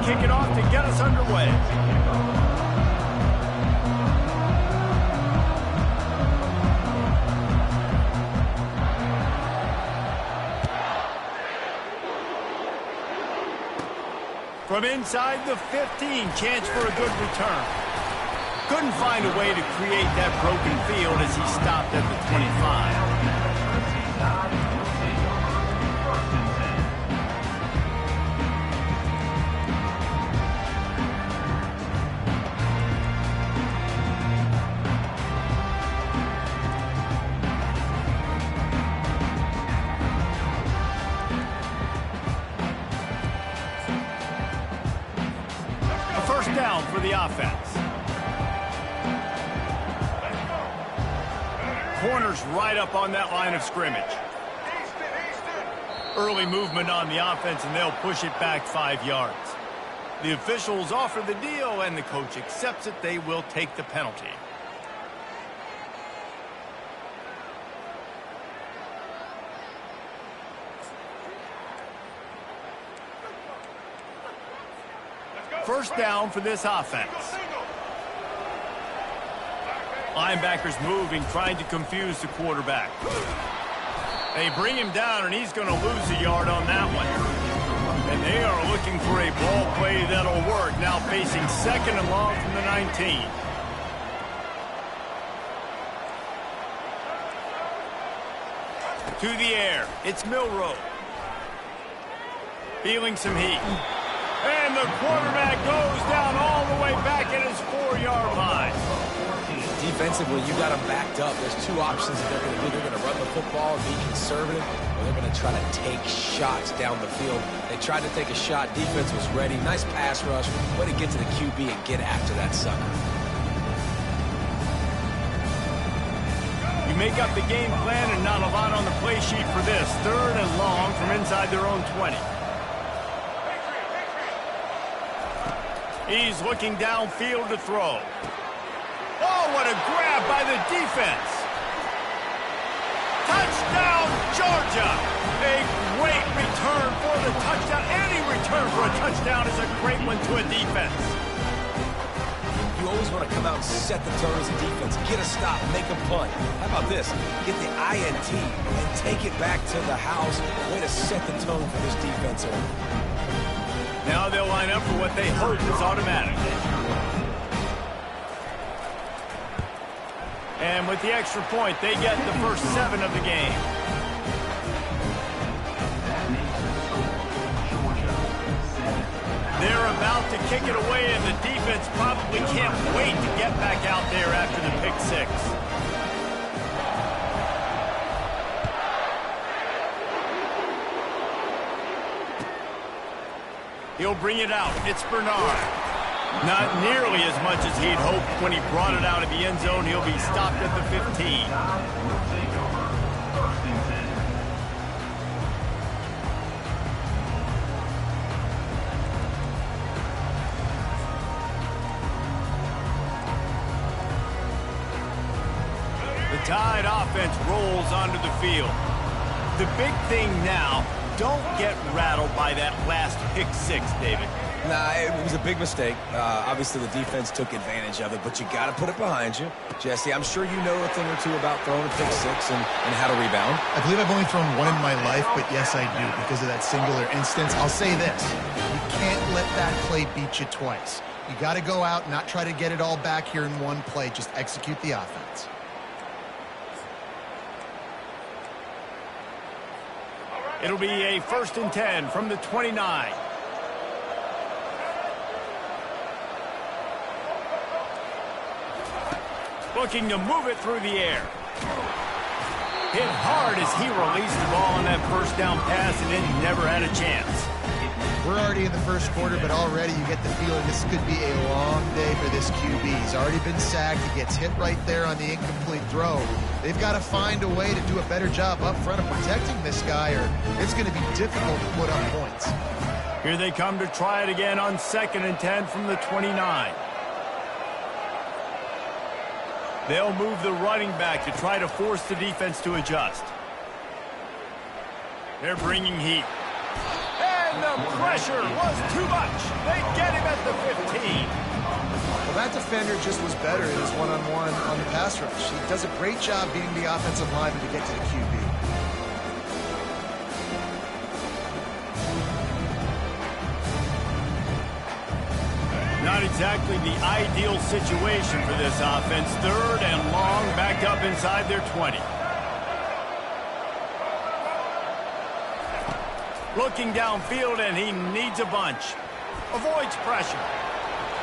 kick it off to get us underway. From inside the 15, chance for a good return. Couldn't find a way to create that broken field as he stopped at the 25. Down for the offense. Corners right up on that line of scrimmage. Early movement on the offense, and they'll push it back 5 yards. The officials offer the deal, and the coach accepts it. They will take the penalty. First down for this offense. Linebackers moving, trying to confuse the quarterback. They bring him down, and he's going to lose a yard on that one. And they are looking for a ball play that'll work. Now facing second and long from the 19. To the air, it's Milroe. Feeling some heat. And the quarterback goes down all the way back at his 4-yard line. Defensively, you got them backed up. There's two options that they're going to do. They're going to run the football and be conservative, or they're going to try to take shots down the field. They tried to take a shot. Defense was ready. Nice pass rush. Way to get to the QB and get after that sucker. You make up the game plan and not a lot on the play sheet for this. Third and long from inside their own 20. He's looking downfield to throw. Oh, what a grab by the defense. Touchdown, Georgia. A great return for the touchdown. Any return for a touchdown is a great one to a defense. You always want to come out and set the tone as a defense. Get a stop, make a punt. How about this? Get the INT and take it back to the house. Way to set the tone for this defense. Now they'll line up for what they hope is automatic. And with the extra point, they get the first 7 of the game. They're about to kick it away, and the defense probably can't wait to get back out there after the pick 6. He'll bring it out. It's Bernard. Not nearly as much as he'd hoped when he brought it out of the end zone. He'll be stopped at the 15. The Tide offense rolls onto the field. The big thing now, don't get rattled by that last pick 6, David. Nah, it was a big mistake. Obviously, the defense took advantage of it, but you got to put it behind you. Jesse, I'm sure you know a thing or two about throwing a pick 6 and how to rebound. I believe I've only thrown one in my life, but yes, I do, because of that singular instance. I'll say this. You can't let that play beat you twice. You got to go out and not try to get it all back here in one play. Just execute the offense. It'll be a 1st and 10 from the 29. Looking to move it through the air. Hit hard as he released the ball on that first down pass and then never had a chance. We're already in the first quarter, but already you get the feeling this could be a long day for this QB. He's already been sacked. He gets hit right there on the incomplete throw. They've got to find a way to do a better job up front of protecting this guy, or it's going to be difficult to put up points. Here they come to try it again on 2nd and 10 from the 29. They'll move the running back to try to force the defense to adjust. They're bringing heat. And the pressure was too much. They get him at the 15. Well, that defender just was better in his one-on-one on the pass rush. He does a great job being the offensive lineman to get to the QB. Not exactly the ideal situation for this offense. 3rd and long, backed up inside their 20. Looking downfield, and he needs a bunch. Avoids pressure.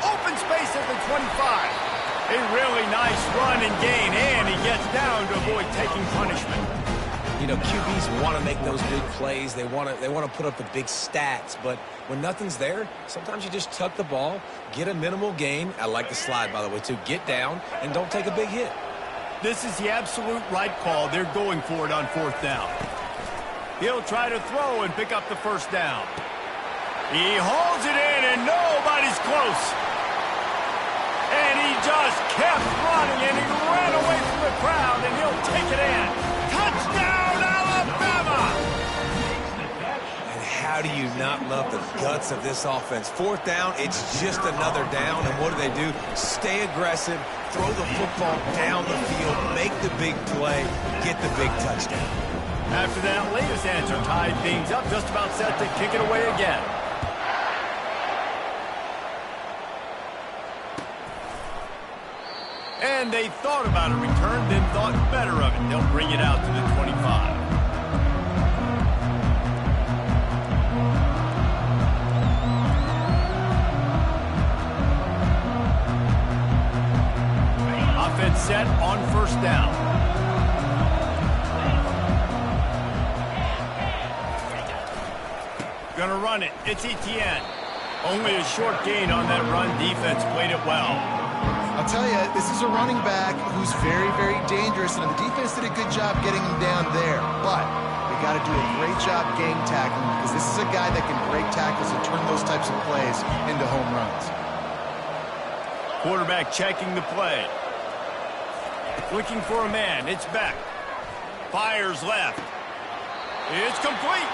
Open space at the 25. A really nice run and gain, and he gets down to avoid taking punishment. You know, QBs want to make those big plays. They want to put up the big stats. But when nothing's there, sometimes you just tuck the ball, get a minimal gain. I like the slide, by the way, too. Get down and don't take a big hit. This is the absolute right call. They're going for it on 4th down. He'll try to throw and pick up the 1st down. He holds it in, and nobody's close. And he just kept running, and he ran away from the crowd, and he'll take it in. Touchdown, Alabama! And how do you not love the guts of this offense? 4th down, it's just another down, and what do? Stay aggressive, throw the football down the field, make the big play, get the big touchdown. After that latest answer tied things up, just about set to kick it away again. And they thought about a return, then thought better of it. They'll bring it out to the 25. Offense set on 1st down. Gonna run it. It's Etienne. Only a short gain on that run. Defense played it well. I'll tell you, this is a running back who's very, very dangerous, and the defense did a good job getting him down there. But they got to do a great job gang tackling, because this is a guy that can break tackles and turn those types of plays into home runs. Quarterback checking the play. Looking for a man. It's Beck. Fires left. It's complete.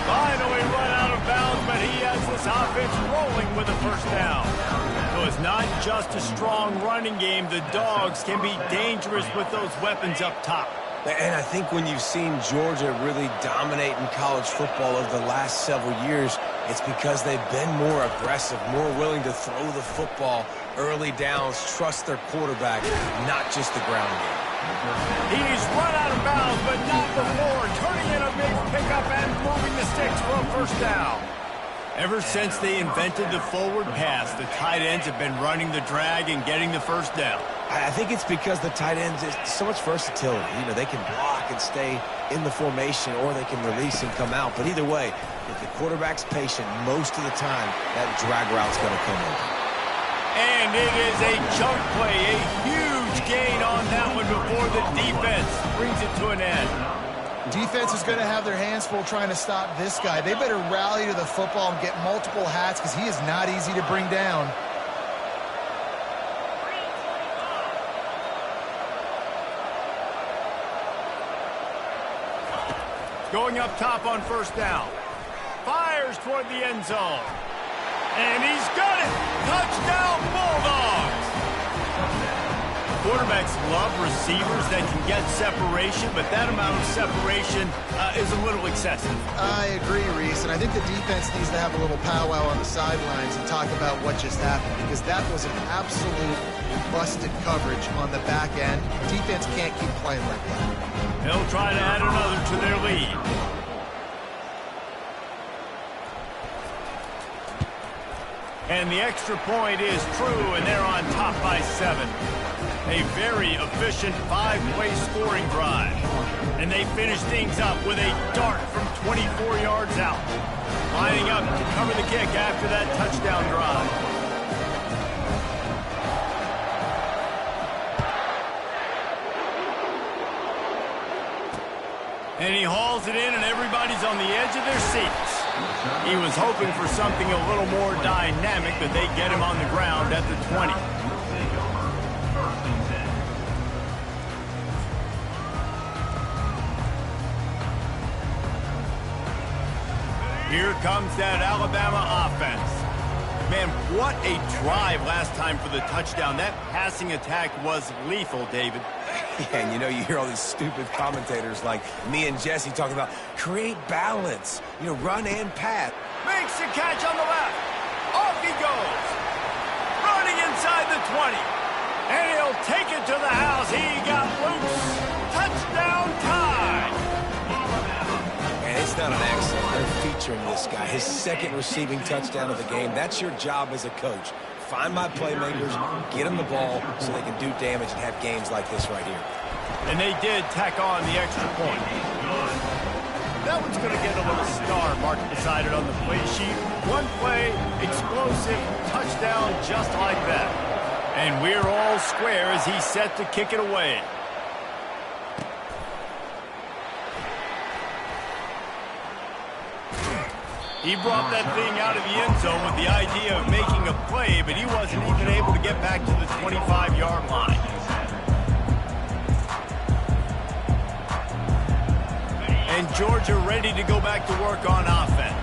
Finally run out of bounds, but he has this offense rolling with a 1st down. So it's not just a strong running game. The Dogs can be dangerous with those weapons up top. And I think when you've seen Georgia really dominate in college football over the last several years, it's because they've been more aggressive, more willing to throw the football, early downs, trust their quarterback, not just the ground game. He's run out of bounds, but not before. Turning in a big pickup and moving the sticks for a 1st down. Ever since they invented the forward pass, the tight ends have been running the drag and getting the 1st down. I think it's because the tight ends is so much versatility. You know, they can block and stay in the formation, or they can release and come out. But either way, if the quarterback's patient, most of the time, that drag route's going to come in. And it is a chunk play, a huge gain on that one before the defense brings it to an end. Defense is going to have their hands full trying to stop this guy. They better rally to the football and get multiple hats, because he is not easy to bring down. Going up top on 1st down. Fires toward the end zone. And he's got it! Touchdown, Bulldogs! Quarterbacks love receivers that can get separation, but that amount of separation is a little excessive. I agree, Reese, and I think the defense needs to have a little powwow on the sidelines and talk about what just happened, because that was an absolute busted coverage on the back end. Defense can't keep playing like that. They'll try to add another to their lead. And the extra point is true, and they're on top by 7. A very efficient 5-play scoring drive. And they finish things up with a dart from 24 yards out. Lining up to cover the kick after that touchdown drive. And he hauls it in, and everybody's on the edge of their seats. He was hoping for something a little more dynamic, but they get him on the ground at the 20. Here comes that Alabama offense. Man, what a drive last time for the touchdown. That passing attack was lethal, David. Yeah, and you know, you hear all these stupid commentators like me and Jesse talking about create balance, you know, run and pass. Makes the catch on the left. Off he goes. Running inside the 20. And he'll take it to the house. He got loose. Touchdown time. And it's not an accident. They're featuring this guy. His second receiving touchdown of the game. That's your job as a coach. Find my playmakers, get them the ball so they can do damage and have games like this right here. And they did tack on the extra point. That one's going to get a little star marked beside it on the play sheet. One play, explosive, touchdown just like that. And we're all square as he's set to kick it away. He brought that thing out of the end zone with the idea of making a play, but he wasn't even able to get back to the 25-yard line. And Georgia ready to go back to work on offense.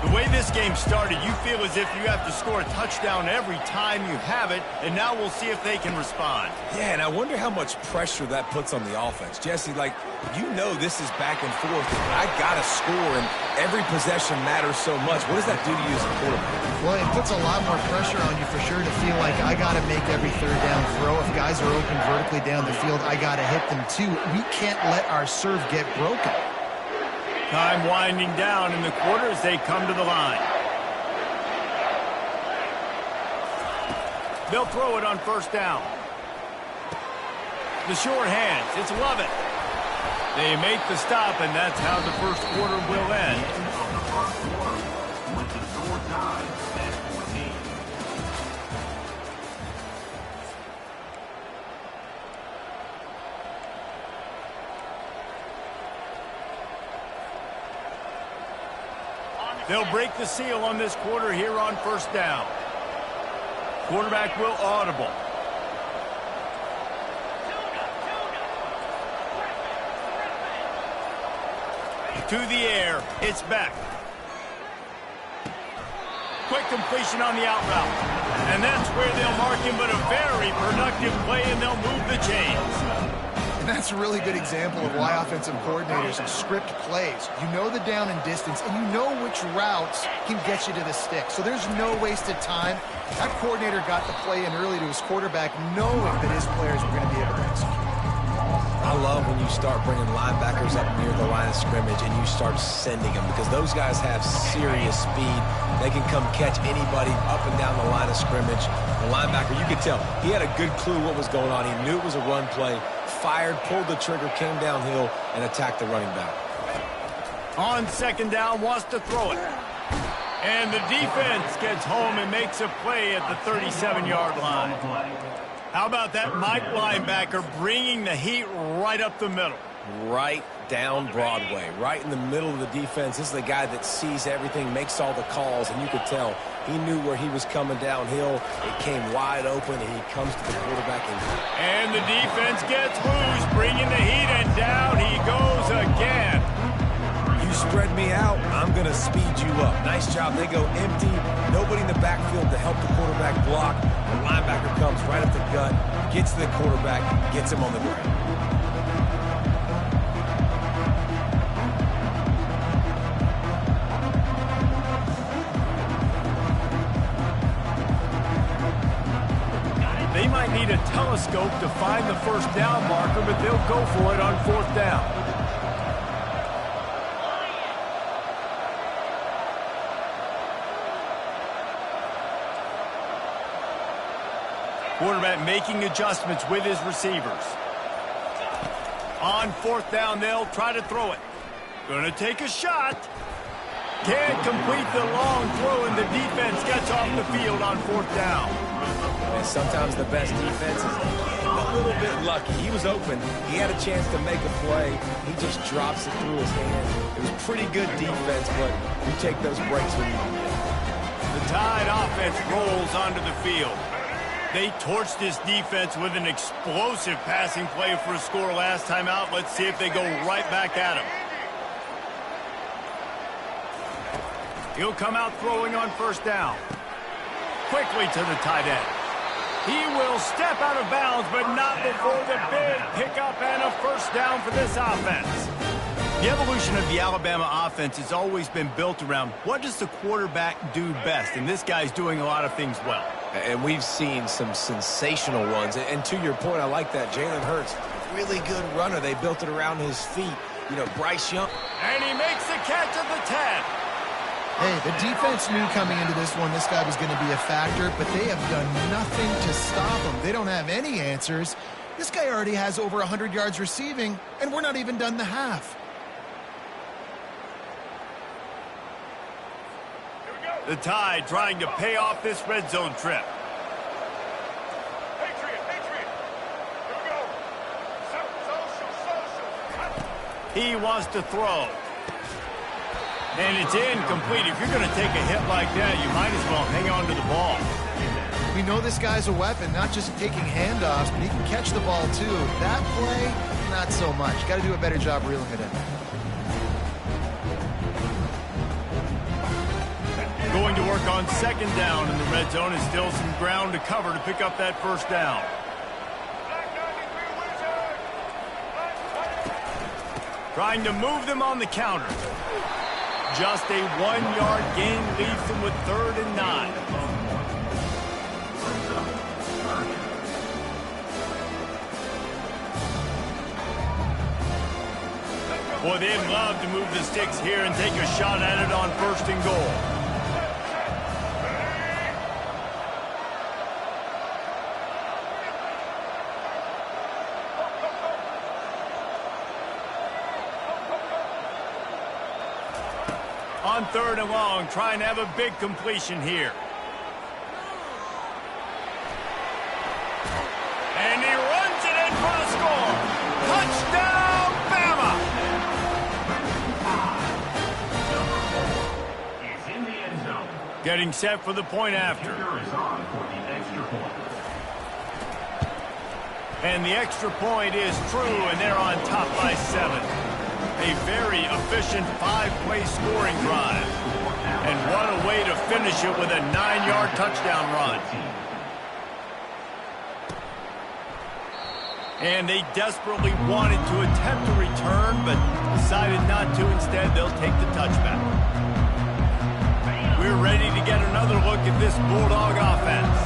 The way this game started, you feel as if you have to score a touchdown every time you have it, and now we'll see if they can respond. Yeah, and I wonder how much pressure that puts on the offense. Jesse, like, you know this is back and forth. I got to score, and every possession matters so much. What does that do to you as a quarterback? Well, it puts a lot more pressure on you for sure to feel like I got to make every third down throw. If guys are open vertically down the field, I got to hit them too. We can't let our serve get broken. Time winding down in the quarter as they come to the line. They'll throw it on first down. The short hands, it's Lovett. They make the stop, and that's how the first quarter will end. They'll break the seal on this quarter here on first down. Quarterback will audible. To the air, it's back. Quick completion on the out route. And that's where they'll mark him, but a very productive play, and they'll move the chains. And that's a really good example of why offensive coordinators script plays. You know the down and distance, and you know which routes can get you to the stick. So there's no wasted time. That coordinator got the play in early to his quarterback, knowing that his players were going to be able to execute. I love when you start bringing linebackers up near the line of scrimmage and you start sending them, because those guys have serious speed. They can come catch anybody up and down the line of scrimmage. The linebacker, you could tell, he had a good clue what was going on. He knew it was a run play, fired, pulled the trigger, came downhill, and attacked the running back. On second down, wants to throw it. And the defense gets home and makes a play at the 37-yard line. How about that Mike linebacker bringing the heat right up the middle? Right down Broadway, right in the middle of the defense. This is the guy that sees everything, makes all the calls, and you could tell he knew where he was coming downhill. It came wide open, and he comes to the quarterback. And the defense gets loose, bringing the heat, and down he goes again. You spread me out, I'm going to speed you up. Nice job. They go empty. Nobody in the backfield to help the quarterback block. The linebacker comes right up the gut, gets to the quarterback, gets him on the ground. They might need a telescope to find the first down marker, but they'll go for it on fourth down. Quarterback making adjustments with his receivers. On fourth down, they'll try to throw it. Gonna take a shot. Can't complete the long throw, and the defense gets off the field on fourth down. And sometimes the best defense is a little bit lucky. He was open. He had a chance to make a play. He just drops it through his hand. It was pretty good defense, but you take those breaks when you can get it. The Tide offense rolls onto the field. They torched this defense with an explosive passing play for a score last time out. Let's see if they go right back at him. He'll come out throwing on first down. quickly to the tight end. He will step out of bounds, but not before the big pickup and a first down for this offense. The evolution of the Alabama offense has always been built around what does the quarterback do best, and this guy's doing a lot of things well. And we've seen some sensational ones. And to your point, I like that. Jalen Hurts, really good runner. They built it around his feet. You know, Bryce Young. And he makes the catch at the 10. Hey, the defense knew coming into this one this guy was going to be a factor, but they have done nothing to stop him. They don't have any answers. This guy already has over 100 yards receiving, and we're not even done the half. The Tide trying to pay off this red zone trip. Patriot. Here we go. Social. He wants to throw. And it's incomplete. If you're going to take a hit like that, you might as well hang on to the ball. We know this guy's a weapon, not just taking handoffs, but he can catch the ball too. That play, not so much. Got to do a better job reeling it in. Going to work on second down in the red zone is still some ground to cover to pick up that first down. Trying to move them on the counter. Just a 1-yard gain leaves them with 3rd and 9. Boy, they'd love to move the sticks here and take a shot at it on 1st and goal. On 3rd and long, trying to have a big completion here. And he runs it in for the score. Touchdown, Bama! He's in the end zone. Getting set for the point after. Kicker is on for the extra point. And the extra point is true, and they're on top by 7. A very efficient 5-play scoring drive. And what a way to finish it with a 9-yard touchdown run. And they desperately wanted to attempt a return, but decided not to. Instead, they'll take the touchback. We're ready to get another look at this Bulldog offense.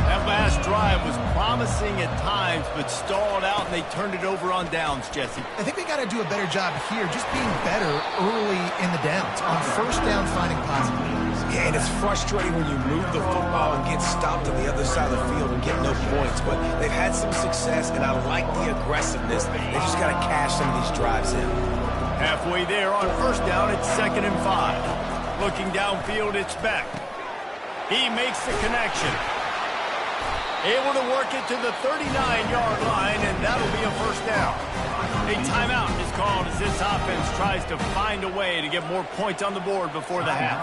That last drive was promising at times, but stalled out, and they turned it over on downs, Jesse. I think we got to do a better job here, just being better early in the downs. On 1st down, finding possibilities. Yeah, and it's frustrating when you move the football and get stopped on the other side of the field and get no points. But they've had some success, and I like the aggressiveness. They just got to cash some of these drives in. Halfway there on 1st down, it's 2nd and 5. Looking downfield, it's Beck. He makes the connection. Able to work it to the 39-yard line, and that'll be a first down. A timeout is called as this offense tries to find a way to get more points on the board before the half.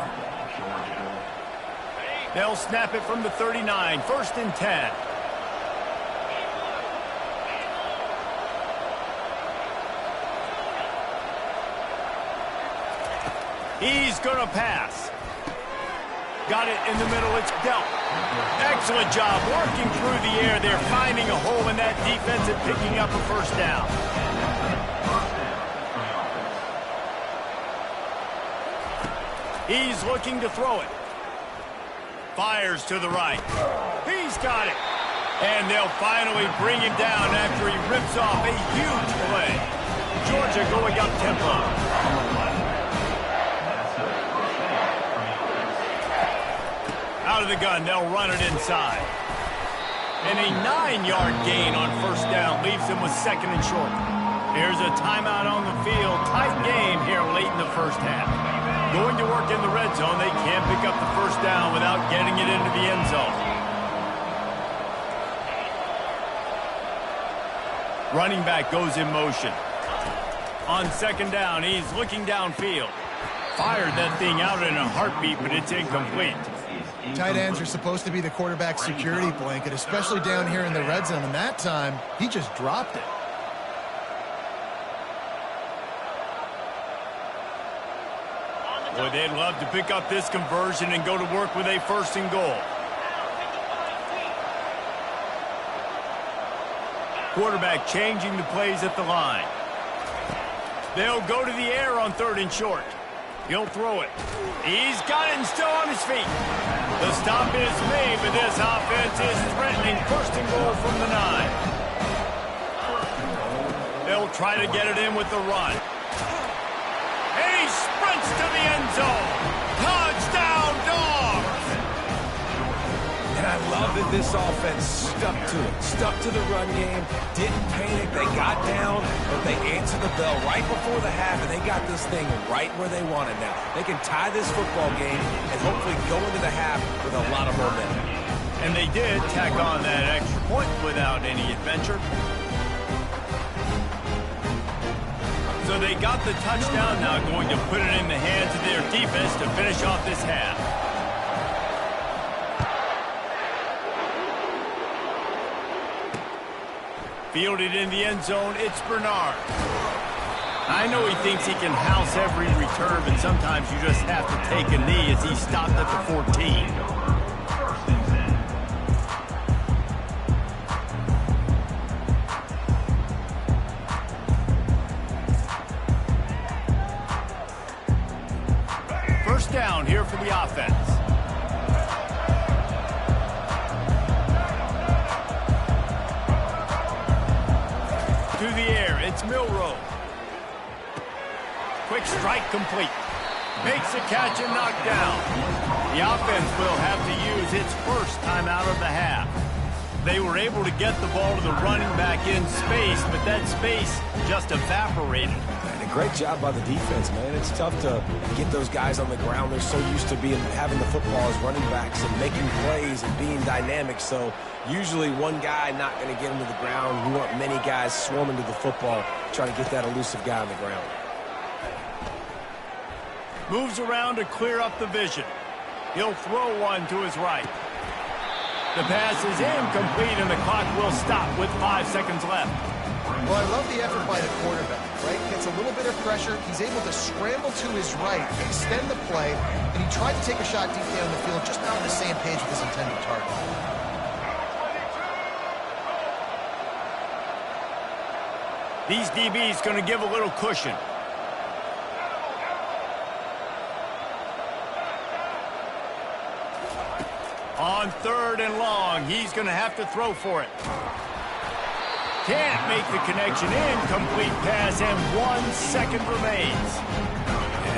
They'll snap it from the 39, 1st and 10. He's going to pass. Got it in the middle. It's dealt. Excellent job working through the air. They're finding a hole in that defense and picking up a first down. He's looking to throw it. Fires to the right. He's got it. And they'll finally bring him down after he rips off a huge play. Georgia going up tempo. Out of the gun, they'll run it inside. And a 9-yard gain on 1st down leaves them with 2nd and short. Here's a timeout on the field. Tight game here late in the first half. Going to work in the red zone. They can't pick up the first down without getting it into the end zone. Running back goes in motion. On 2nd down, he's looking downfield. Fired that thing out in a heartbeat, but it's incomplete. Tight ends are supposed to be the quarterback's security blanket, especially down here in the red zone. And that time, he just dropped it. Boy, they'd love to pick up this conversion and go to work with a 1st and goal. Quarterback changing the plays at the line. They'll go to the air on 3rd and short. He'll throw it. He's got it and still on his feet. The stop is made, but this offense is threatening 1st and goal from the 9. They'll try to get it in with the run. And he sprints to the end zone. Touchdown, Dogs! And I love that this offense stuck to it, stuck to the run game, didn't panic, they got down, but they answered the bell right before the half, and they got this thing right where they want it now. They can tie this football game and hopefully go into the half with a lot of momentum. And they did tack on that extra point without any adventure. So they got the touchdown, now going to put it in the hands of their defense to finish off this half. Fielded in the end zone, it's Bernard. I know he thinks he can house every return, but sometimes you just have to take a knee as he stopped at the 14. First down here for the offense. To the air, it's Milroe. Quick strike complete. Makes the catch and knocked down. The offense will have to use its first timeout of the half. They were able to get the ball to the running back in space, but that space just evaporated. And a great job by the defense, man. It's tough to get those guys on the ground. They're so used to having the football as running backs and making plays and being dynamic. So usually one guy not going to get him to the ground. You want many guys swarming to the football, trying to get that elusive guy on the ground. Moves around to clear up the vision. He'll throw one to his right. The pass is incomplete, and the clock will stop with 5 seconds left. Well, I love the effort by the quarterback, right? Gets a little bit of pressure. He's able to scramble to his right, extend the play, and he tried to take a shot deep down the field, just not on the same page with his intended target. These DBs going to give a little cushion. On 3rd and long, he's going to have to throw for it. Can't make the connection. Incomplete pass, and 1 second remains.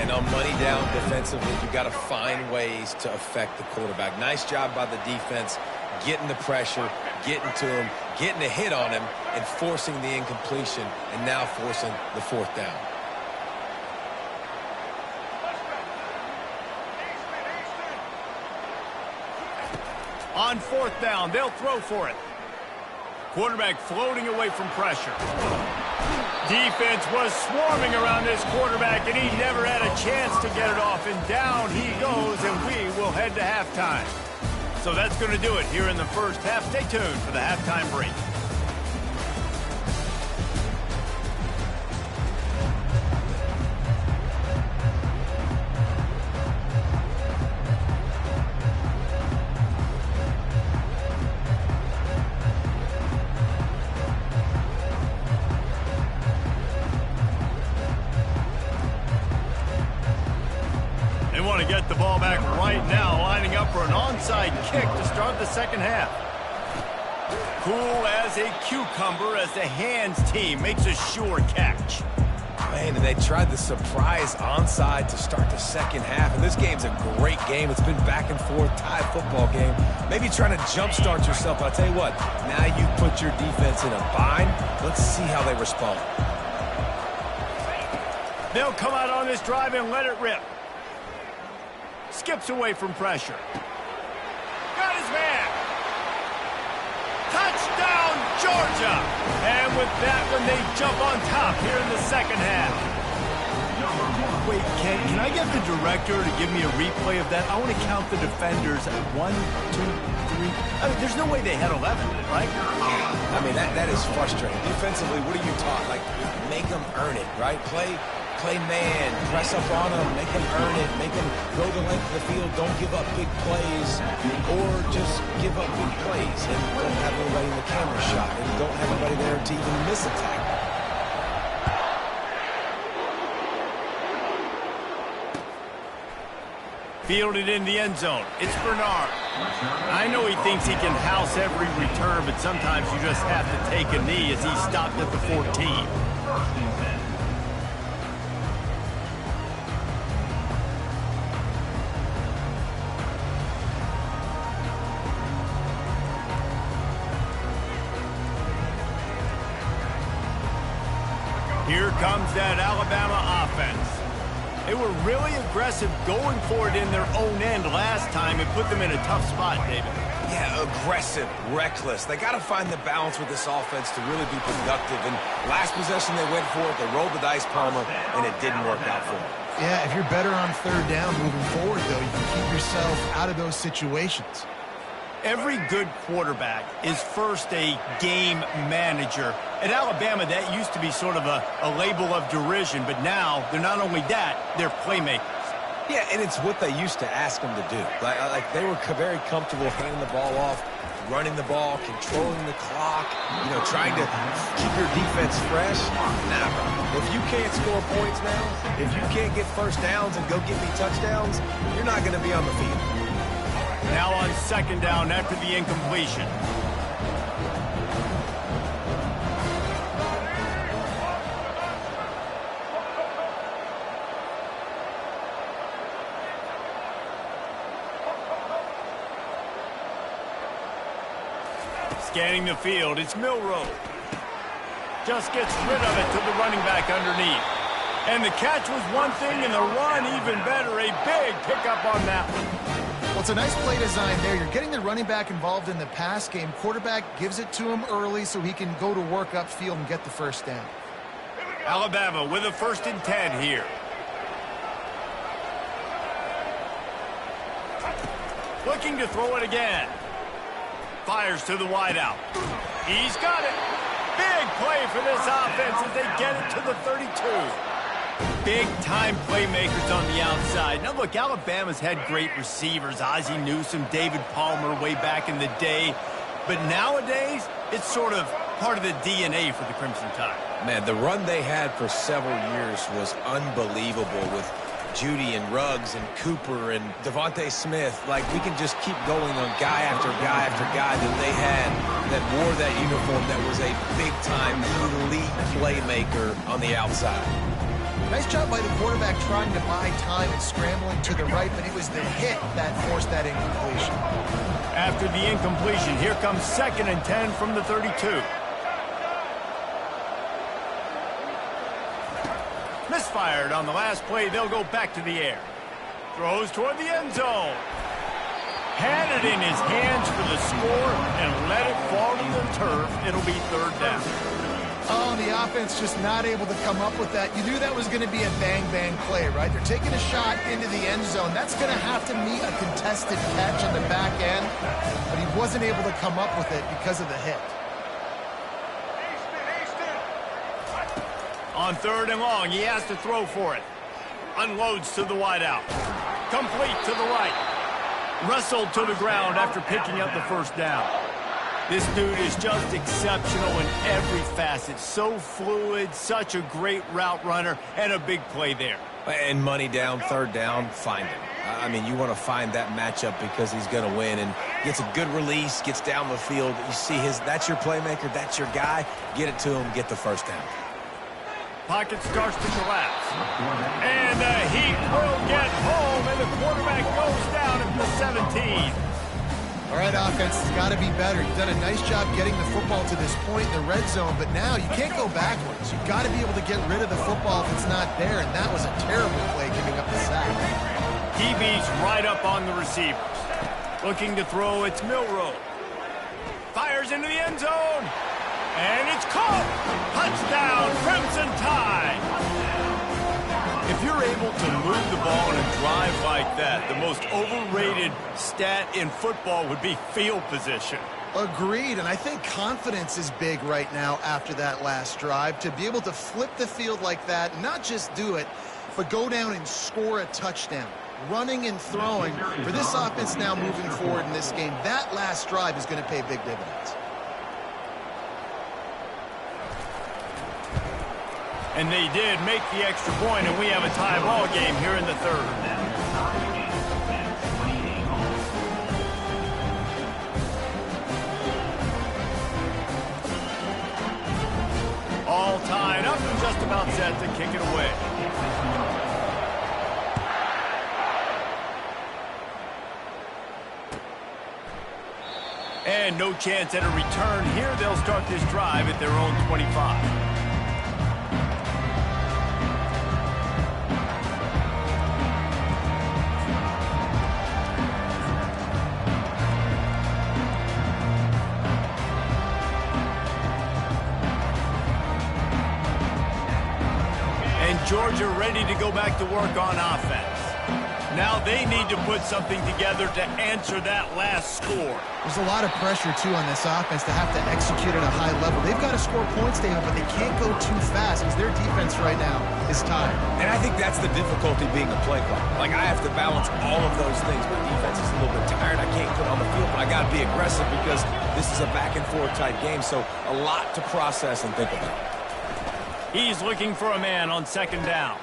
And on money down defensively, you've got to find ways to affect the quarterback. Nice job by the defense, getting the pressure, getting to him, getting a hit on him, and forcing the incompletion, and now forcing the 4th down. On 4th down, they'll throw for it. Quarterback floating away from pressure. Defense was swarming around this quarterback, and he never had a chance to get it off. And down he goes, and we will head to halftime. So that's going to do it here in the first half. Stay tuned for the halftime break. To get the ball back right now, lining up for an onside kick to start the second half. Cool as a cucumber as the hands team makes a sure catch. Man, and they tried the surprise onside to start the second half, and this game's a great game. It's been back and forth, tie football game. Maybe trying to jumpstart yourself, but I'll tell you what, now you put your defense in a bind. Let's see how they respond. They'll come out on this drive and let it rip. Skips away from pressure. Got his man. Touchdown, Georgia. And with that one, they jump on top here in the second half. Wait, can I get the director to give me a replay of that? I want to count the defenders at 1, 2, 3. I mean, there's no way they had 11, right? I mean, that is frustrating. Defensively, what are you taught? Like, make them earn it, right? Play man, press up on them, make them earn it, make them go the length of the field, don't give up big plays, or just give up big plays and don't have anybody in the camera shot and don't have anybody there to even miss a tackle. Fielded in the end zone. It's Bernard. I know he thinks he can house every return, but sometimes you just have to take a knee as he stopped at the 14. First and 10. Here comes that Alabama offense. They were really aggressive going for it in their own end last time. It put them in a tough spot, David. Yeah, aggressive, reckless. They got to find the balance with this offense to really be productive. And last possession they went for it, they rolled the dice, Palmer, and it didn't work out for them. Yeah, if you're better on third down moving forward, though, you can keep yourself out of those situations. Every good quarterback is first a game manager. At Alabama, that used to be sort of a label of derision, but now they're not only that, they're playmakers. Yeah, and it's what they used to ask them to do. Like they were very comfortable handing the ball off, running the ball, controlling the clock, trying to keep your defense fresh. Nah, bro. If you can't score points now, if you can't get first downs and go get me touchdowns, you're not going to be on the field. Now on second down after the incompletion. Scanning the field, it's Milroe. Just gets rid of it to the running back underneath. And the catch was one thing, and the run even better. A big pickup on that one. Well, it's a nice play design there. You're getting the running back involved in the pass game. Quarterback gives it to him early so he can go to work upfield and get the first down. Alabama with a 1st and 10 here. Looking to throw it again. Fires to the wideout. He's got it. Big play for this offense as they get it to the 32. Big-time playmakers on the outside. Now, look, Alabama's had great receivers. Ozzie Newsome, David Palmer way back in the day. But nowadays, it's sort of part of the DNA for the Crimson Tide. Man, the run they had for several years was unbelievable with Judy and Ruggs and Cooper and Devontae Smith. Like, we can just keep going on guy after guy after guy that they had that wore that uniform that was a big-time elite playmaker on the outside. Nice job by the quarterback trying to buy time and scrambling to the right, but it was the hit that forced that incompletion. After the incompletion, here comes 2nd and 10 from the 32. Misfired on the last play. They'll go back to the air. Throws toward the end zone. Had it in his hands for the score and let it fall to the turf. It'll be 3rd down. Oh, the offense just not able to come up with that. You knew that was going to be a bang-bang play, right? They're taking a shot into the end zone. That's going to have to meet a contested catch on the back end, but he wasn't able to come up with it because of the hit. On 3rd and long, he has to throw for it. Unloads to the wideout. Complete to the right. Wrestled to the ground after picking up the 1st down. This dude is just exceptional in every facet. So fluid, such a great route runner, and a big play there. And money down, 3rd down, find him. I mean, you want to find that matchup because he's going to win and gets a good release, gets down the field. You see that's your playmaker, that's your guy. Get it to him, get the 1st down. Pocket starts to collapse. And the Heat will get home, and the quarterback goes down at the 17. All right, offense has got to be better. You've done a nice job getting the football to this point in the red zone, but now you can't go backwards. You've got to be able to get rid of the football if it's not there, and that was a terrible play giving up the sack. DB's right up on the receivers. Looking to throw, it's Milroe. Fires into the end zone. And it's caught. Touchdown, Crimson Tide. If you're able to move the ball in a drive like that, the most overrated stat in football would be field position. Agreed, and I think confidence is big right now after that last drive. To be able to flip the field like that, not just do it, but go down and score a touchdown. running and throwing. For this offense now moving forward in this game, that last drive is going to pay big dividends. And they did make the extra point, and we have a tie ball game here in the third. All tied up and just about set to kick it away. And no chance at a return here. They'll start this drive at their own 25. Georgia ready to go back to work on offense. Now they need to put something together to answer that last score. There's a lot of pressure, too, on this offense to have to execute at a high level. They've got to score points, David, but they can't go too fast because their defense right now is tired. And I think that's the difficulty being a play caller. Like, I have to balance all of those things. My defense is a little bit tired. I can't put on the field, but I got to be aggressive because this is a back-and-forth type game, so a lot to process and think about. He's looking for a man on second down.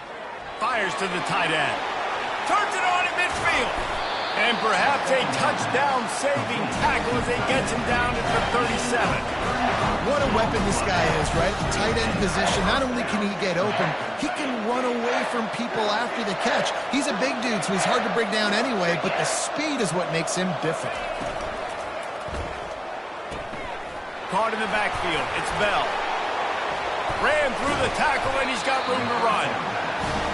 Fires to the tight end. Turns it on in midfield. And perhaps a touchdown-saving tackle as they get him down at the 37. What a weapon this guy is, right? The tight end position. Not only can he get open, he can run away from people after the catch. He's a big dude, so he's hard to bring down anyway, but the speed is what makes him different. Caught in the backfield. It's Bell. Ran through the tackle, and he's got room to run.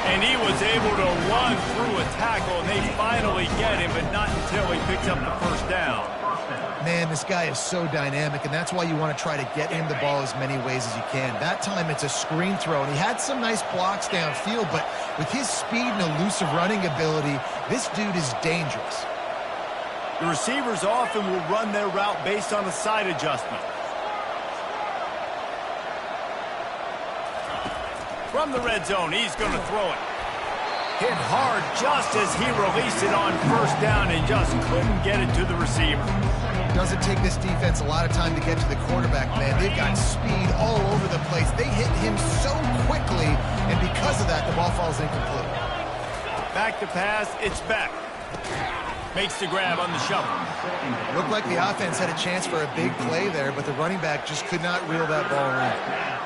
And he was able to run through a tackle, and they finally get him, but not until he picks up the first down. Man, this guy is so dynamic, and that's why you want to try to get him the ball as many ways as you can. That time, it's a screen throw, and he had some nice blocks downfield, but with his speed and elusive running ability, this dude is dangerous. The receivers often will run their route based on a side adjustment. From the red zone, he's going to throw it. Hit hard just as he released it on first down and just couldn't get it to the receiver. Doesn't take this defense a lot of time to get to the quarterback, man. They've got speed all over the place. They hit him so quickly, and because of that, the ball falls incomplete. Back to pass, it's Beck. Makes the grab on the shovel. Looked like the offense had a chance for a big play there, but the running back just could not reel that ball in.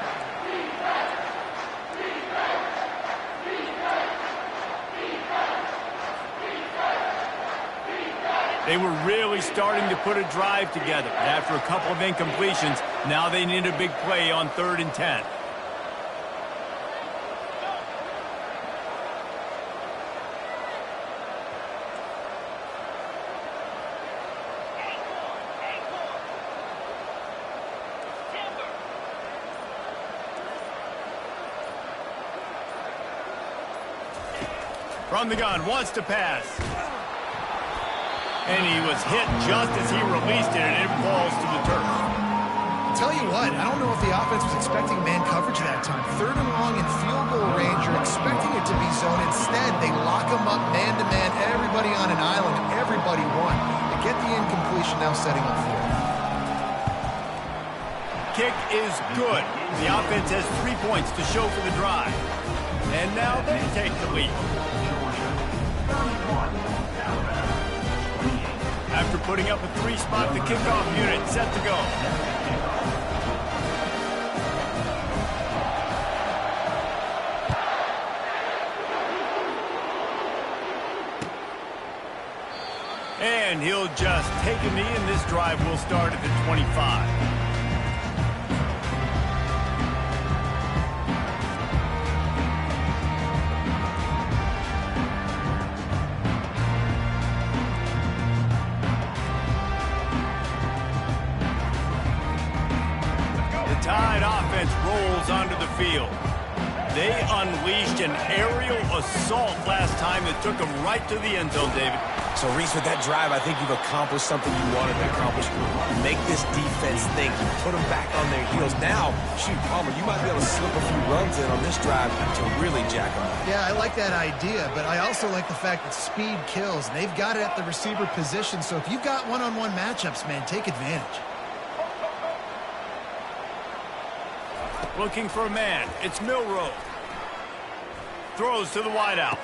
They were really starting to put a drive together. After a couple of incompletions, now they need a big play on 3rd and 10. From the gun, wants to pass. And he was hit just as he released it, and it falls to the turf. I'll tell you what, I don't know if the offense was expecting man coverage that time. 3rd and long in field goal range, you're expecting it to be zone. Instead, they lock him up man-to-man, everybody on an island, everybody won. They get the incompletion, now setting up 4th. Kick is good. The offense has 3 points to show for the drive. And now they take the lead. After putting up a 3-spot, the kickoff unit set to go. And he'll just take a knee, and this drive will start at the 25. Tide offense rolls onto the field. They unleashed an aerial assault last time that took them right to the end zone, David. So, Reese, with that drive, I think you've accomplished something you wanted to accomplish. Make this defense think. You put them back on their heels. Now, shoot, Palmer, you might be able to slip a few runs in on this drive to really jack them up. Yeah, I like that idea, but I also like the fact that speed kills, and they've got it at the receiver position, so if you've got one-on-one matchups, man, take advantage. Looking for a man. It's Milroe. Throws to the wideout.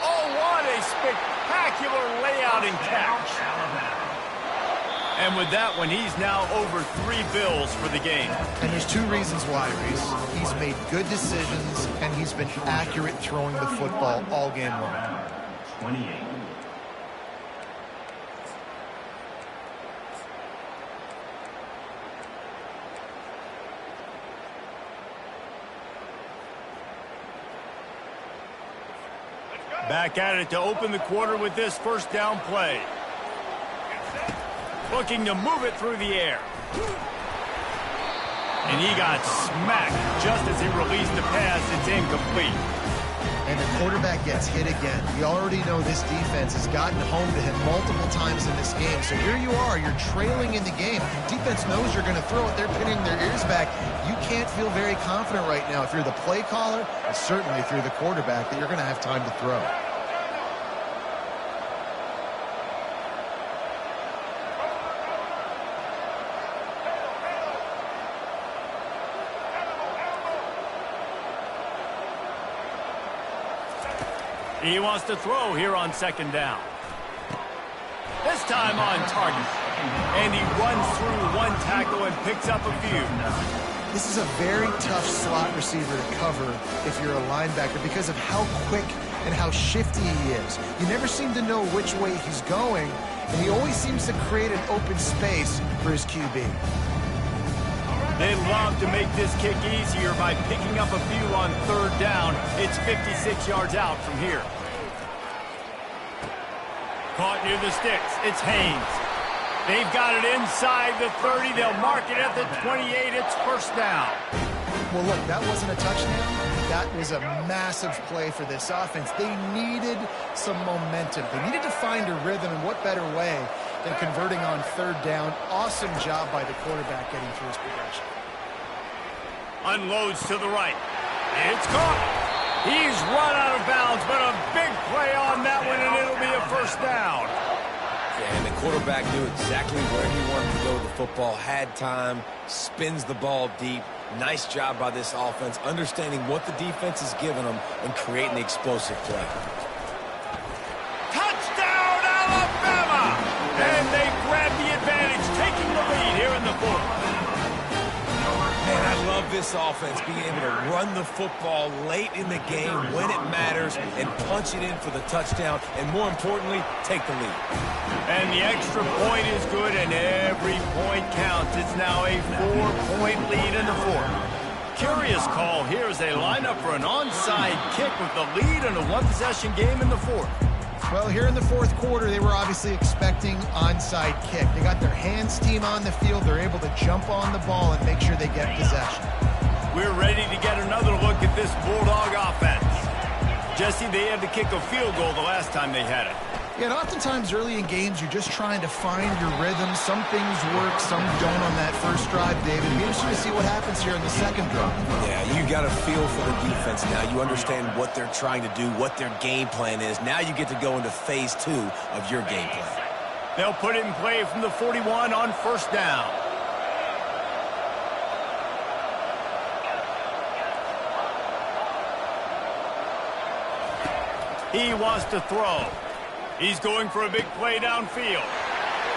Oh, what a spectacular layout and catch. And with that one, he's now over 3 bills for the game. And there's 2 reasons why, Reese. He's made good decisions, and he's been accurate throwing the football all game long. 28. Back at it to open the quarter with this first down play. Looking to move it through the air. And he got smacked just as he released the pass. It's incomplete. And the quarterback gets hit again. We already know this defense has gotten home to him multiple times in this game. So here you are, you're trailing in the game. Defense knows you're going to throw it. They're pinning their ears back. You can't feel very confident right now if you're the play caller, and certainly if you're the quarterback, that you're going to have time to throw. He wants to throw here on second down. This time on target. And he runs through one tackle and picks up a few. This is a very tough slot receiver to cover if you're a linebacker because of how quick and how shifty he is. You never seem to know which way he's going, and he always seems to create an open space for his QB. They love to make this kick easier by picking up a few on third down. It's 56 yards out from here. Caught near the sticks. It's Haynes. They've got it inside the 30. They'll mark it at the 28. It's first down. Well, look, that wasn't a touchdown. That was a massive play for this offense. They needed some momentum. They needed to find a rhythm, and what better way than converting on third down. Awesome job by the quarterback getting through his progression. Unloads to the right. It's caught. He's run out of bounds, but a big play on that one, and it'll be a first down. Yeah, and the quarterback knew exactly where he wanted to go with the football, had time, spins the ball deep. Nice job by this offense, understanding what the defense is giving them and creating the explosive play. Touchdown, Alabama! And they grab the advantage, taking the lead here in the fourth. Man, I love this offense, being able to run the football late in the game when it matters and punch it in for the touchdown, and more importantly, take the lead. And the extra point is good, and every point counts. It's now a 4-point lead in the fourth. Curious call here as they line up for an onside kick with the lead in a one-possession game in the fourth. Well, here in the fourth quarter, they were obviously expecting onside kick. They got their hands team on the field. They're able to jump on the ball and make sure they get possession. We're ready to get another look at this Bulldog offense. Jesse, they had to kick a field goal the last time they had it. Yeah, and oftentimes early in games, you're just trying to find your rhythm. Some things work, some don't on that first drive, David. Be interesting to see what happens here in the second drive. Yeah, you got a feel for the defense now. You understand what they're trying to do, what their game plan is. Now you get to go into phase 2 of your game plan. They'll put it in play from the 41 on first down. He wants to throw. He's going for a big play downfield.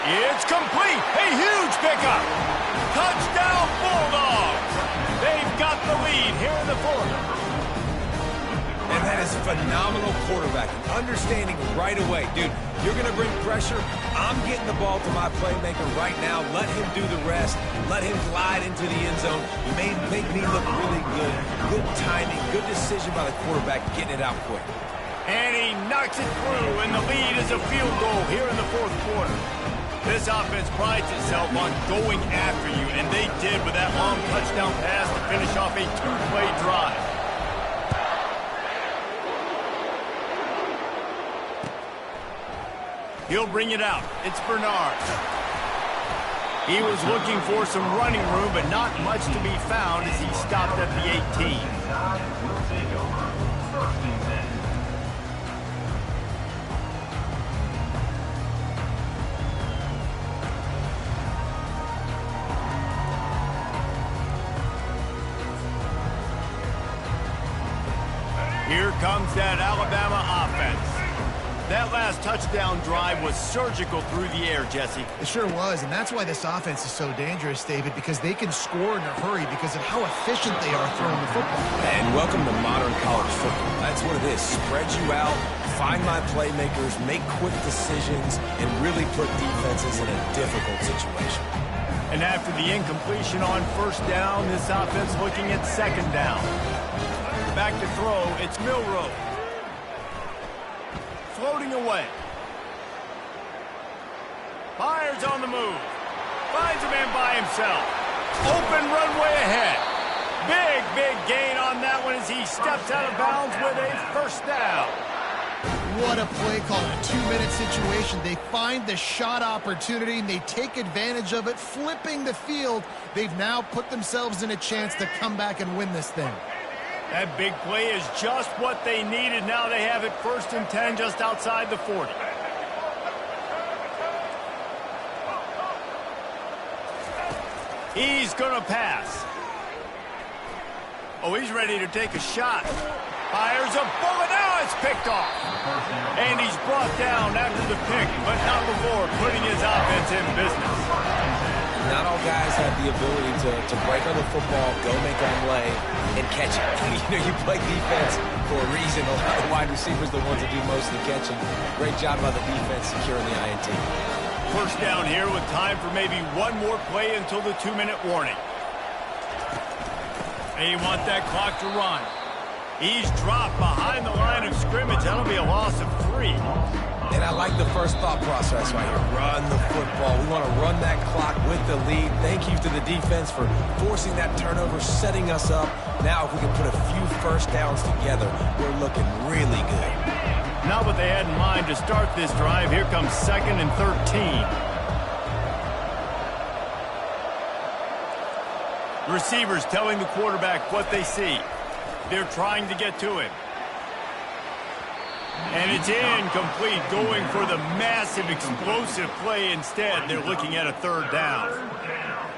It's complete. A huge pickup. Touchdown Bulldogs. They've got the lead here in the fourth. And that is phenomenal quarterbacking. Understanding right away, dude, you're going to bring pressure. I'm getting the ball to my playmaker right now. Let him do the rest. Let him glide into the end zone. You may make me look really good. Good timing, good decision by the quarterback, getting it out quick. And he knocks it through, and the lead is a field goal here in the fourth quarter. This offense prides itself on going after you, and they did with that long touchdown pass to finish off a 2-play drive. He'll bring it out. It's Bernard. He was looking for some running room, but not much to be found as he stopped at the 18. Will take over. First and 10. Here comes that Alabama offense. That last touchdown drive was surgical through the air, Jesse. It sure was, and that's why this offense is so dangerous, David, because they can score in a hurry because of how efficient they are throwing the football. And welcome to modern college football. That's what it is. Spread you out, find my playmakers, make quick decisions, and really put defenses in a difficult situation. And after the incompletion on first down, this offense looking at second down. Back to throw, it's Milroe. Floating away. Fires on the move. Finds a man by himself. Open runway ahead. Big gain on that one as he steps out of bounds with a first down. What a play call in a 2-minute situation. They find the shot opportunity, and they take advantage of it, flipping the field. They've now put themselves in a chance to come back and win this thing. That big play is just what they needed. Now they have it first and 10 just outside the 40. He's going to pass. Oh, he's ready to take a shot. Fires a bullet. Now it's picked off. And he's brought down after the pick, but not before putting his offense in business. Not all guys have the ability to break on the football, go make a play, and catch it. You play defense for a reason. A lot of wide receivers are the ones that do most of the catching. Great job by the defense securing the INT. First down here with time for maybe one more play until the 2-minute warning. They want that clock to run. He's dropped behind the line of scrimmage. That'll be a loss of 3. And I like the first thought process right here. Run the football. We want to run that clock with the lead. Thank you to the defense for forcing that turnover, setting us up. Now if we can put a few first downs together, we're looking really good. Not what they had in mind to start this drive. Here comes 2nd and 13. Receivers telling the quarterback what they see. They're trying to get to him. And it's incomplete, going for the massive, explosive play instead. They're looking at a 3rd down.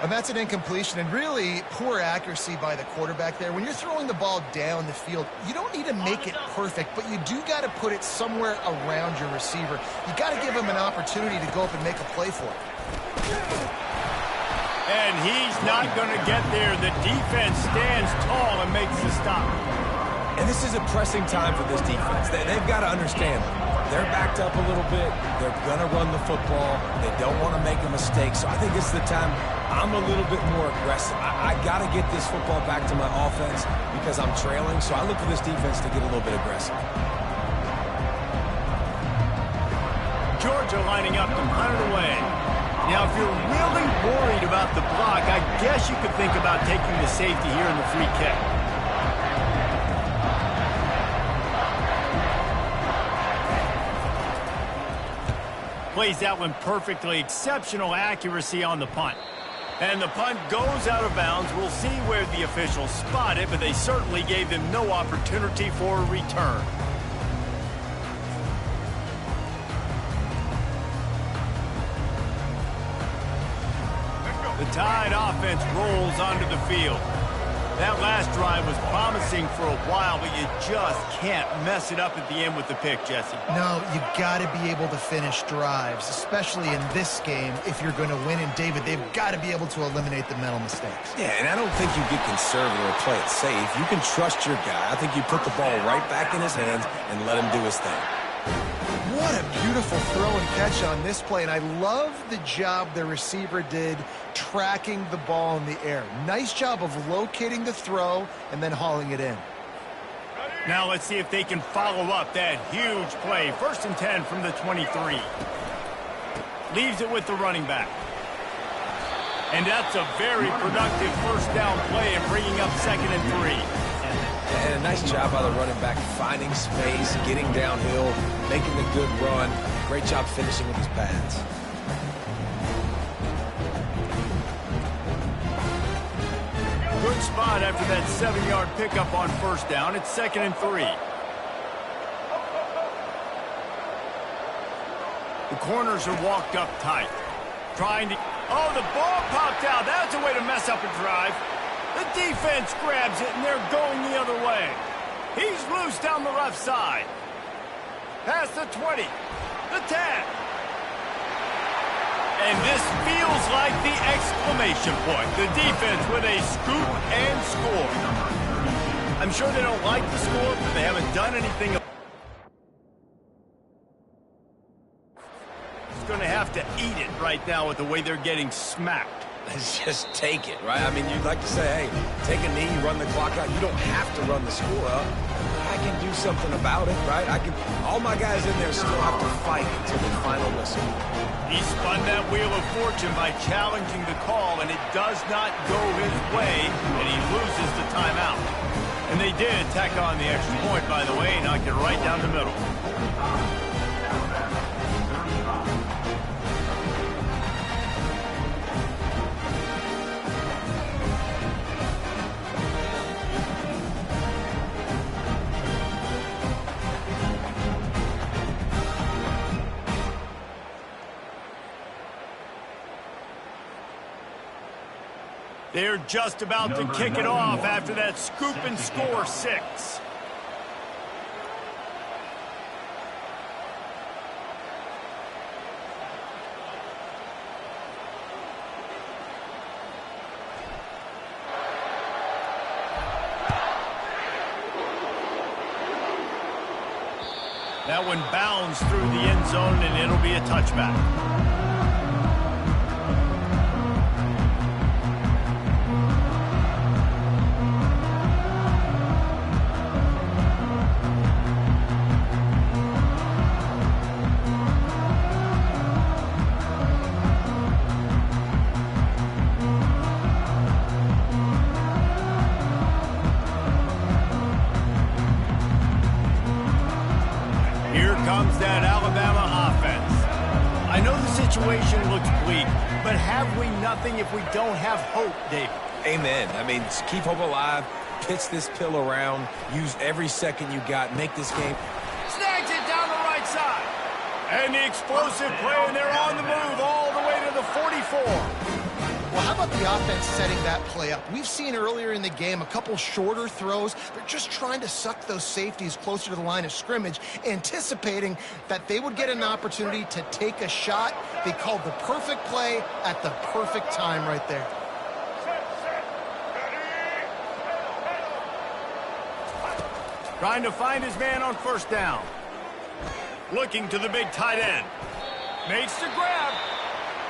And that's an incompletion, and really poor accuracy by the quarterback there. When you're throwing the ball down the field, you don't need to make it perfect, but you do got to put it somewhere around your receiver. You got to give him an opportunity to go up and make a play for it. And he's not going to get there. The defense stands tall and makes the stop. And this is a pressing time for this defense. They've got to understand they're backed up a little bit. They're going to run the football. They don't want to make a mistake. So I think this is the time I'm a little bit more aggressive. I got to get this football back to my offense because I'm trailing. So I look for this defense to get a little bit aggressive. Georgia lining up to punt it away. Now, if you're really worried about the block, I guess you could think about taking the safety here in the free kick. Plays that one perfectly. Exceptional accuracy on the punt. And the punt goes out of bounds. We'll see where the officials spot it, but they certainly gave them no opportunity for a return. The Tide offense rolls onto the field. That last drive was promising for a while, but you just can't mess it up at the end with the pick, Jesse. No, you got to be able to finish drives, especially in this game if you're going to win. And, David, they've got to be able to eliminate the mental mistakes. Yeah, and I don't think you get conservative or play it safe. You can trust your guy. I think you put the ball right back in his hands and let him do his thing. What a beautiful throw and catch on this play, and I love the job the receiver did tracking the ball in the air. Nice job of locating the throw and then hauling it in. Now let's see if they can follow up that huge play. 1st and 10 from the 23. Leaves it with the running back. And that's a very productive first down play and bringing up 2nd and 3. And a nice job by the running back, finding space, getting downhill, making a good run. Great job finishing with his pads. good spot after that 7-yard pickup on first down. It's 2nd and 3. The corners are walked up tight. Trying to... Oh, the ball popped out. That's a way to mess up a drive. The defense grabs it, and they're going the other way. He's loose down the left side. Past the 20. The 10. And this feels like the exclamation point. The defense with a scoop and score. I'm sure they don't like the score, but they haven't done anything. He's going to have to eat it right now with the way they're getting smacked. Just take it, right? I mean, you'd like to say, hey, take a knee, run the clock out. You don't have to run the score up. I can do something about it, right? All my guys in there still have to fight until the final whistle. He spun that wheel of fortune by challenging the call, and it does not go his way, and he loses the timeout. And they did tack on the extra point, by the way, knocked it right down the middle. They're just about to kick it off after that scoop and score 6. That one bounds through the end zone, and it'll be a touchback. Comes that Alabama offense. I know the situation looks bleak, but have we nothing if we don't have hope, David? Amen. I mean, keep hope alive, pitch this pill around, use every second you got, make this game. Snags it down the right side. And the explosive play, and they're on the move all the way to the 44. Well, how about the offense setting that play up? We've seen earlier in the game a couple shorter throws. They're just trying to suck those safeties closer to the line of scrimmage, anticipating that they would get an opportunity to take a shot. They called the perfect play at the perfect time right there. Trying to find his man on first down. Looking to the big tight end. Makes the grab.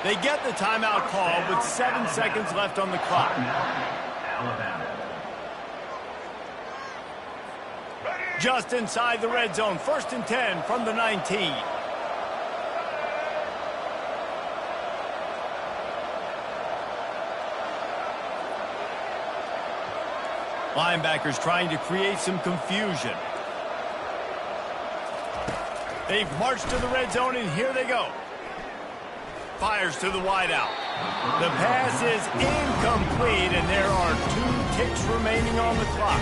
They get the timeout call with 7 seconds left on the clock. Just inside the red zone. 1st and 10 from the 19. Linebackers trying to create some confusion. They've marched to the red zone, and here they go. Fires to the wideout. The pass is incomplete, and there are 2 ticks remaining on the clock.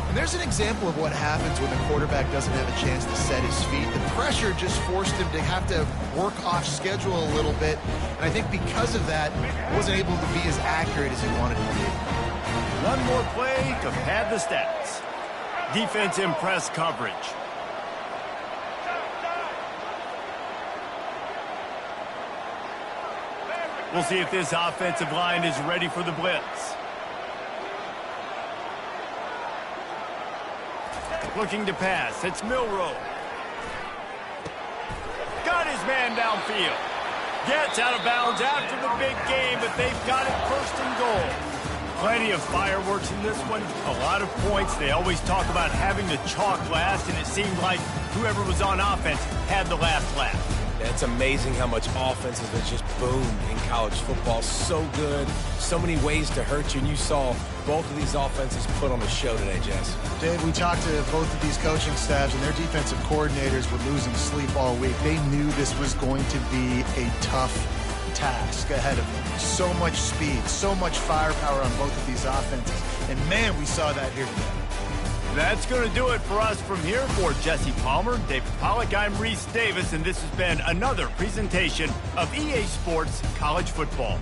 And there's an example of what happens when the quarterback doesn't have a chance to set his feet. The pressure just forced him to have to work off schedule a little bit. And I think because of that, he wasn't able to be as accurate as he wanted to be. One more play to pad the stats. Defense in press coverage. We'll see if this offensive line is ready for the blitz. Looking to pass. It's Milroe. Got his man downfield. Gets out of bounds after the big game, but they've got it 1st and goal. Plenty of fireworks in this one. A lot of points. They always talk about having the chalk last, and it seemed like whoever was on offense had the last laugh. It's amazing how much offense has just boomed in college football. So good, so many ways to hurt you, and you saw both of these offenses put on the show today, Jess. Dave, we talked to both of these coaching staffs, and their defensive coordinators were losing sleep all week. They knew this was going to be a tough task ahead of them. So much speed, so much firepower on both of these offenses. And, man, we saw that here today. That's going to do it for us from here. For Jesse Palmer, David Pollack, I'm Reese Davis, and this has been another presentation of EA Sports College Football.